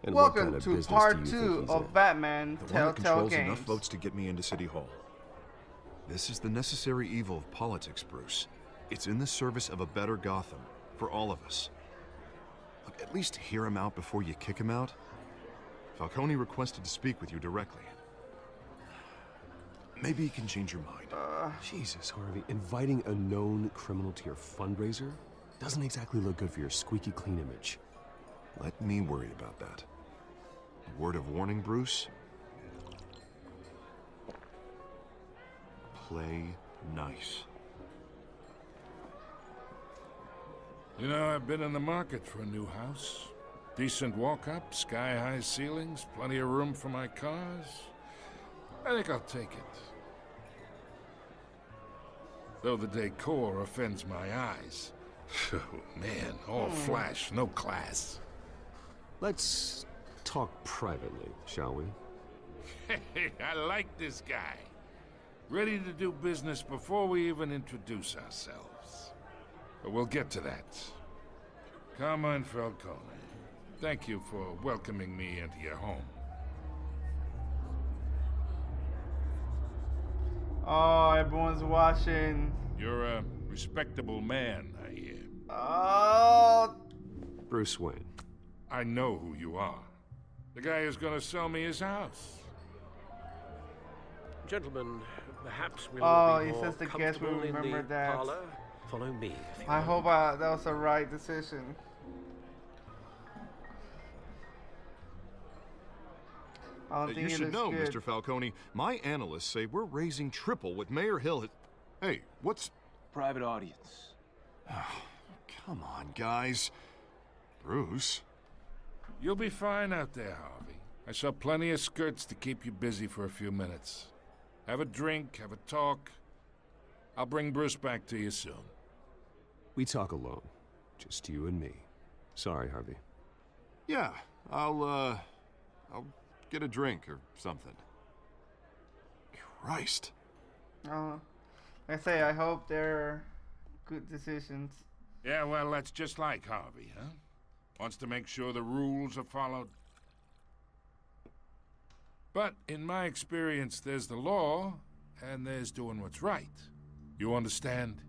And what Welcome kind of to business part do you 2 think he's of in? Batman The one that Telltale controls Games. enough votes to get me into City Hall. This is the necessary evil of politics, Bruce. It's in the service of a better Gotham, for all of us. Look, at least hear him out before you kick him out. Falcone requested to speak with you directly. Maybe he can change your mind. Jesus, Harvey, inviting a known criminal to your fundraiser doesn't exactly look good for your squeaky clean image. Let me worry about that. A word of warning, Bruce. Play nice. You know, I've been in the market for a new house. Decent walk-up, sky-high ceilings, plenty of room for my cars. I think I'll take it. Though the decor offends my eyes. Oh, man, all flash, no class. Let's talk privately, shall we? Hey, I like this guy. Ready to do business before we even introduce ourselves. But we'll get to that. Carmine Falcone, thank you for welcoming me into your home. Oh, everyone's watching. You're a respectable man, I hear. Oh, Bruce Wayne. I know who you are. The guy who's gonna sell me his house. Gentlemen, perhaps we'll Oh, be he more says the guest will comfortable in remember the that. parlor. Follow me. If you I will. hope that was the right decision. I don't You think it should looks know, good. Mr. Falcone, my analysts say we're raising triple what Mayor Hill has... Hey, what's... Private audience. Come on, guys. Bruce. You'll be fine out there, Harvey. I saw plenty of skirts to keep you busy for a few minutes. Have a drink, have a talk. I'll bring Bruce back to you soon. We talk alone. Just you and me. Sorry, Harvey. Yeah, I'll get a drink or something. Christ. Like I say, I hope they're good decisions. Yeah, well, that's just like Harvey, huh? Wants to make sure the rules are followed. But in my experience, there's the law, and there's doing what's right. You understand?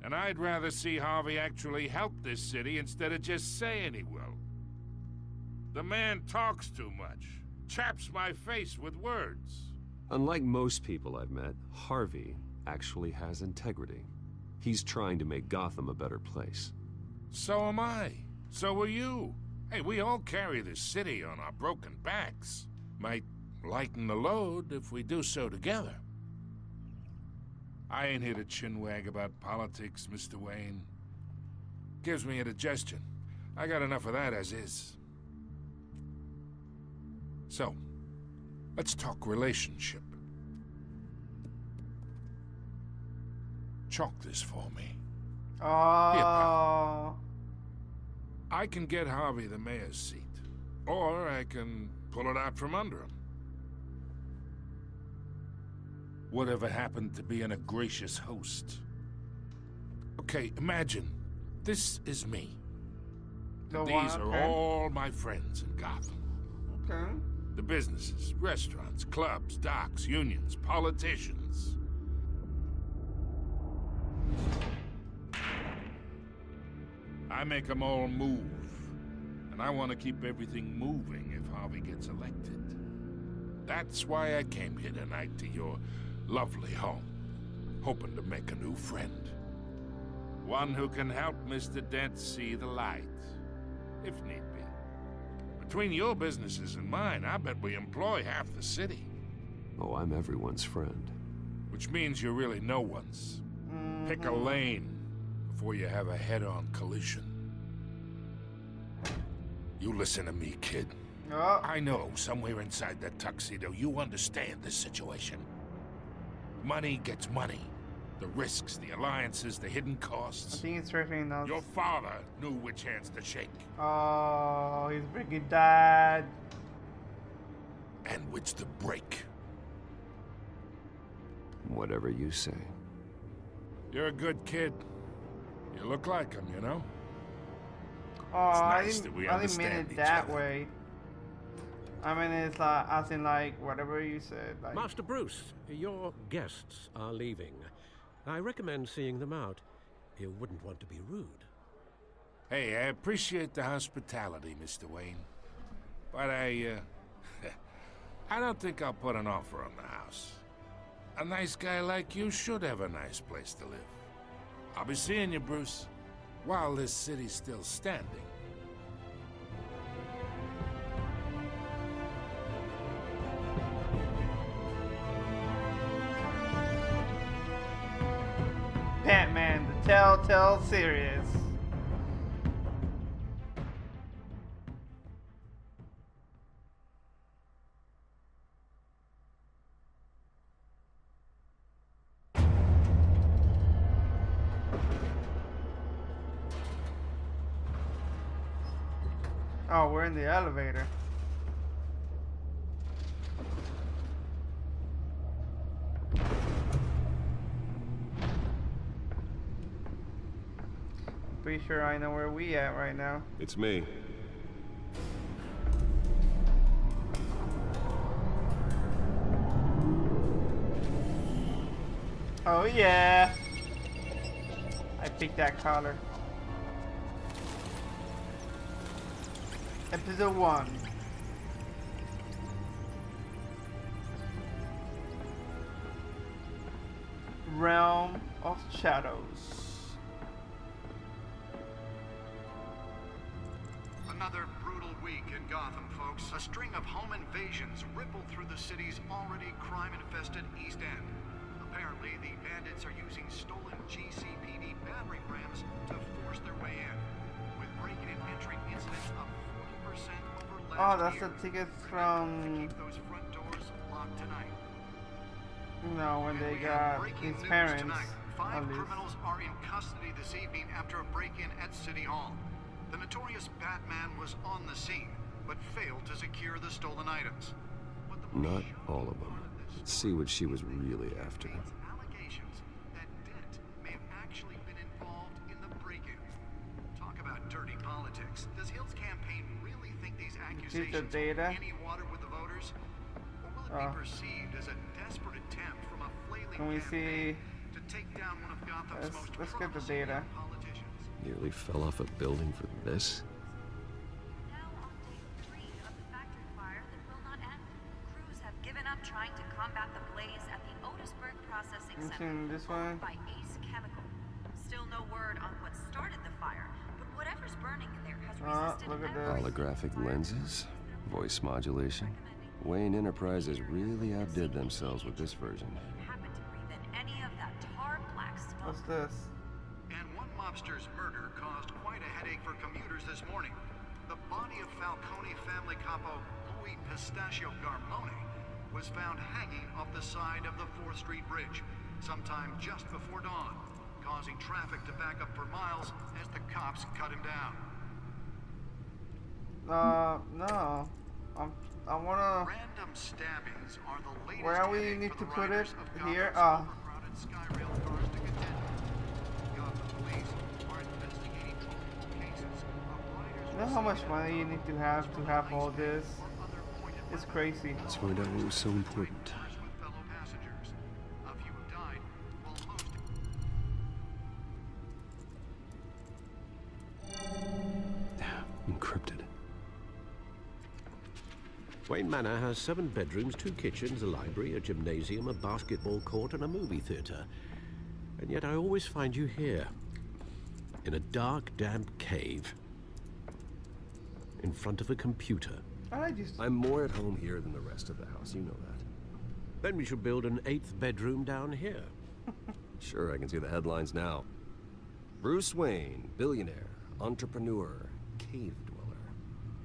And I'd rather see Harvey actually help this city instead of just saying he will. The man talks too much, chaps my face with words. Unlike most people I've met, Harvey actually has integrity. He's trying to make Gotham a better place. So am I. So are you. Hey, we all carry this city on our broken backs. Might lighten the load if we do so together. I ain't here to chinwag about politics, Mr. Wayne. Gives me indigestion. I got enough of that as is. So, let's talk relationship. Chalk this for me. Oh, I can get Harvey the mayor's seat, or I can pull it out from under him. Whatever happened to being a gracious host? Okay, imagine, this is me. the And one, these are okay. all my friends in Gotham. Okay. The businesses, restaurants, clubs, docks, unions, politicians. I make them all move. And I want to keep everything moving if Harvey gets elected. That's why I came here tonight to your lovely home, hoping to make a new friend. One who can help Mr. Dent see the light, if need be. Between your businesses and mine, I bet we employ half the city. Oh, I'm everyone's friend. Which means you're really no one's. Pick a lane before you have a head-on collision. You listen to me, kid. Oh, I know somewhere inside that tuxedo you understand this situation. Money gets money. The risks, the alliances, the hidden I costs. think it's certainly not. Your father knew which hands to shake Oh, he's bringing dad. and which to break. Whatever you say. You're a good kid. You look like him, you know? Oh, It's I nice that we didn't mean understand it each that other. way. I mean, it's like, as in like, whatever you said. Like, Master Bruce, your guests are leaving. I recommend seeing them out. You wouldn't want to be rude. Hey, I appreciate the hospitality, Mr. Wayne. But I don't think I'll put an offer on the house. A nice guy like you should have a nice place to live. I'll be seeing you, Bruce, while this city's still standing. Batman, the Telltale Series. Oh, we're in the elevator. Pretty sure I know where we at right now. It's me. Oh yeah! I picked that collar. Episode 1. Realm of Shadows. Another brutal week in Gotham, folks. A string of home invasions rippled through the city's already crime-infested East End. Apparently, the bandits are using stolen GCPD battering rams to force their way in, with breaking and entering incidents up 40% over last Oh, that's year. the tickets To from, keep those front doors locked tonight. you know, when And they we have got breaking his news parents. tonight. 5 At least. criminals are in custody this evening after a break-in at City Hall. The notorious Batman was on the scene, but failed to secure the stolen items. But the Not most all of them. Let's see what she was really after. allegations that Dent may have actually been involved in the break-in. Talk about dirty politics. Does Hill's campaign really think these accusations data? hold any water with the voters? Or will it be perceived as a desperate attempt from a flailing Can we campaign see? to take down one of Gotham's most Let's get the promising data. politicians? Nearly fell off a building for this. Now on day 3 of the factory fire that will not end. Crews have given up trying to combat the blaze at the Otisburg Processing You Center, seen this one? owned by Ace Chemical. Still no word on what started the fire, but whatever's burning in there has resisted look at every this. Holographic lenses, voice modulation. Wayne Enterprises really outdid themselves with this version. happened to breathe in any of that tar black smoke. What's this? And one mobster's murder caused quite a headache for commuters this morning. The body of Falcone family capo Louis Pistachio Garmone was found hanging off the side of the 4th Street Bridge sometime just before dawn, causing traffic to back up for miles as the cops cut him down. No. I wanna. Random stabbings are the latest Where we headache need for to the put riders it? of Here? Gotham's overcrowded Skyrail cars to contend with. Gotham police are investigating multiple cases of riders. You know how much money you need to have all this? It's crazy. Let's find out what was so important. With fellow passengers. A few have died, while most Encrypted. Wayne Manor has 7 bedrooms, 2 kitchens, a library, a gymnasium, a basketball court, and a movie theater. And yet I always find you here, in a dark, damp cave, in front of a computer. I just. I'm more at home here than the rest of the house, you know that. Then we should build an 8th bedroom down here. Sure, I can see the headlines now. Bruce Wayne, billionaire, entrepreneur, cave dweller.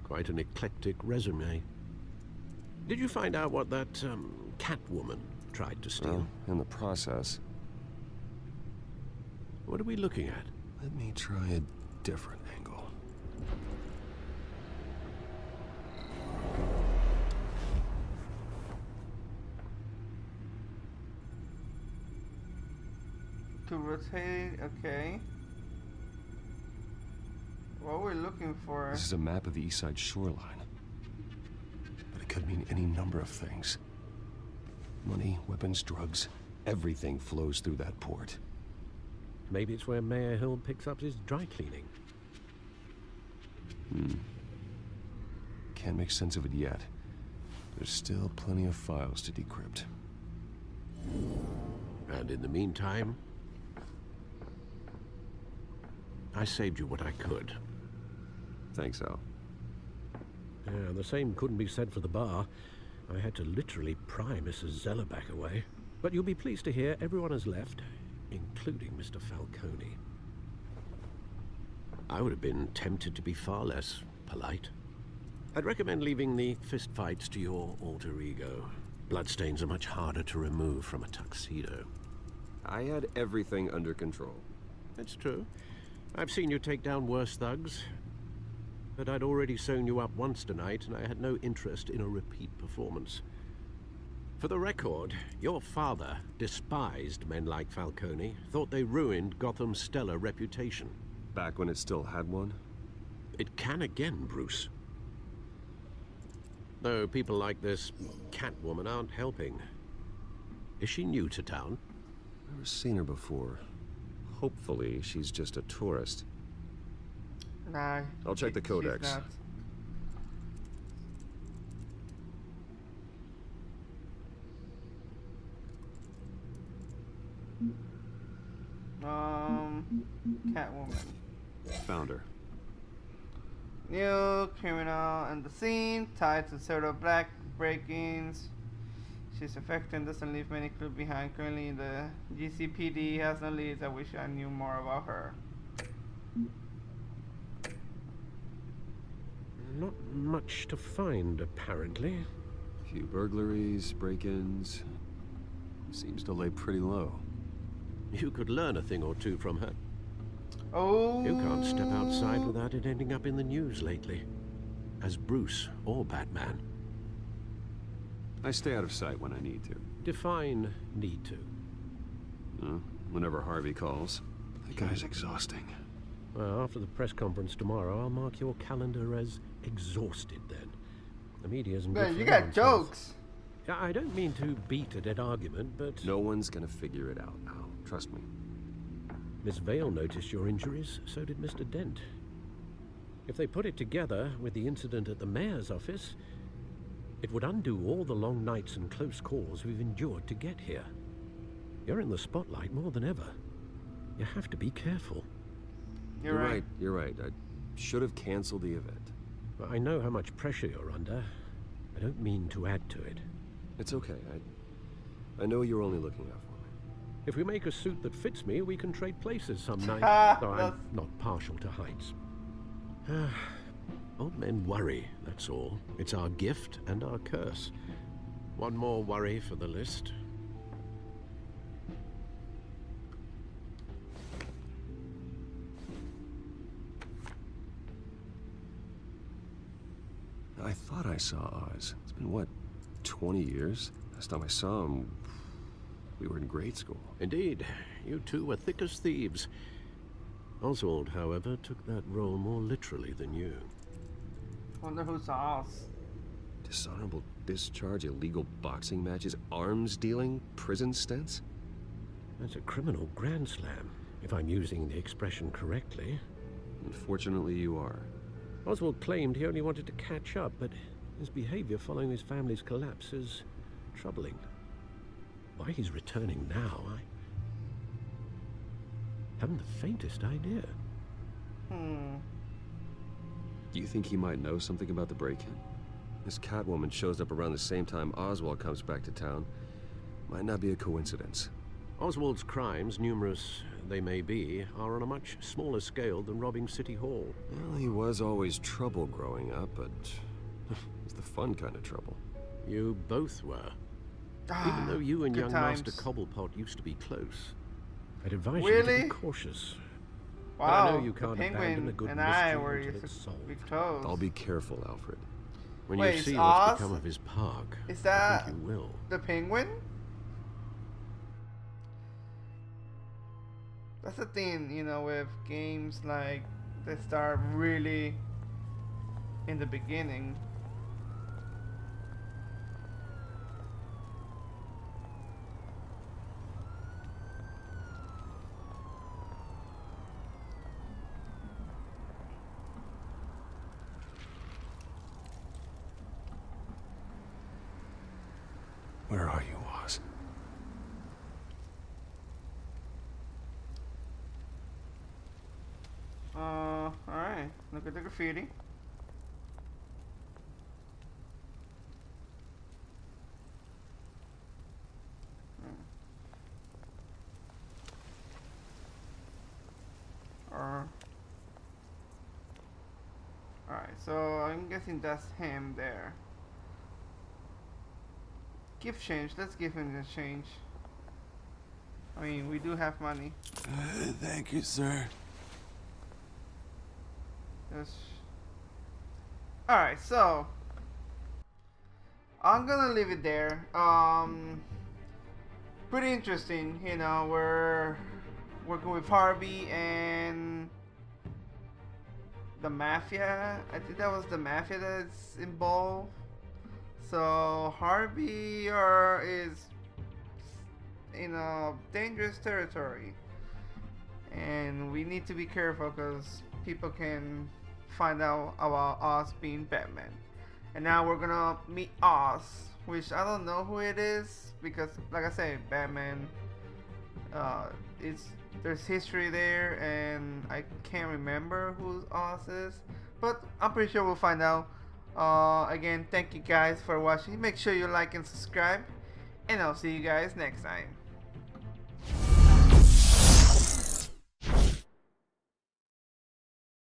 Quite an eclectic resume. Did you find out what that, Catwoman tried to steal? Well, in the process, What are we looking at? let me try a different angle. To rotate, okay. what we're looking for. This is a map of the east side shoreline. But it could mean any number of things. Money, weapons, drugs, everything flows through that port. Maybe it's where Mayor Hill picks up his dry cleaning. Can't make sense of it yet. There's still plenty of files to decrypt. And in the meantime, I saved you what I could. Thanks, Al. Yeah, the same couldn't be said for the bar. I had to literally pry Mrs. Zellerback away. But you'll be pleased to hear everyone has left, including Mr. Falcone. I would have been tempted to be far less polite. I'd recommend leaving the fistfights to your alter ego. Bloodstains are much harder to remove from a tuxedo. I had everything under control. That's true. I've seen you take down worse thugs. But I'd already sewn you up once tonight, and I had no interest in a repeat performance. For the record, your father despised men like Falcone, thought they ruined Gotham's stellar reputation. Back when it still had one? It can again, Bruce. Though people like this Catwoman aren't helping. Is she new to town? Never seen her before. Hopefully, she's just a tourist. Nah. I'll check the codex. Catwoman. Found her. New criminal on the scene, tied to several black break-ins. She's effective and doesn't leave many clues behind. Currently, the GCPD has no leads. I wish I knew more about her. Not much to find, apparently. A few burglaries, break-ins. Seems to lay pretty low. You could learn a thing or two from her. Oh. You can't step outside without it ending up in the news lately. As Bruce or Batman. I stay out of sight when I need to. Define need to. Whenever Harvey calls. That guy's exhausting. Well, after the press conference tomorrow, I'll mark your calendar as exhausted then. The media isn't good Man, for you their got own jokes. health. I don't mean to beat a dead argument, but... No one's gonna figure it out, Al. Trust me. Miss Vale noticed your injuries, so did Mr. Dent. If they put it together with the incident at the mayor's office, it would undo all the long nights and close calls we've endured to get here. You're in the spotlight more than ever. You have to be careful. You're right. You're right. I should have canceled the event. I know how much pressure you're under. I don't mean to add to it. It's okay. I know you're only looking out for me. If we make a suit that fits me, we can trade places some night. Though I'm not partial to heights. Old men worry, that's all. It's our gift and our curse. One more worry for the list. I thought I saw Oz. It's been, what, 20 years? Last time I saw him, we were in grade school. Indeed, you two were thick as thieves. Oswald, however, took that role more literally than you. Wonder who saw us. Dishonorable discharge, illegal boxing matches, arms dealing, prison stints? That's a criminal grand slam, if I'm using the expression correctly. Unfortunately, you are. Oswald claimed he only wanted to catch up, but his behavior following his family's collapse is troubling. Why he's returning now, I haven't the faintest idea. Do you think he might know something about the break-in? This Catwoman shows up around the same time Oswald comes back to town. Might not be a coincidence. Oswald's crimes, numerous they may be, are on a much smaller scale than robbing City Hall. Well, he was always trouble growing up, but it's the fun kind of trouble. You both were. Even though you and good young times. Master Cobblepot used to be close. I'd advise you Really? to be cautious. Wow, But I know you the can't abandon a Penguin good and I mystery were until used it's to solved. be close. I'll be careful, Alfred. When Wait, you is see Oz- what's become of his park, Is I that think you will. the Penguin? That's the thing, you know, with games like They start really in the beginning. Where are you, Oz? Alright. Look at the graffiti. Alright, so I'm guessing that's him there. Give change. Let's give him the change. I mean, we do have money. Thank you, sir. Yes. Alright, so I'm gonna leave it there. Pretty interesting, you know, we're working with Harvey and the mafia. I think that was the mafia that's involved. So Harvey is in a dangerous territory, and we need to be careful because people can find out about Oz being Batman. And now we're gonna meet Oz, which I don't know who it is because, like I said, Batman. There's history there, and I can't remember who Oz is, but I'm pretty sure we'll find out. Again, thank you guys for watching. Make sure you like and subscribe, and I'll see you guys next time.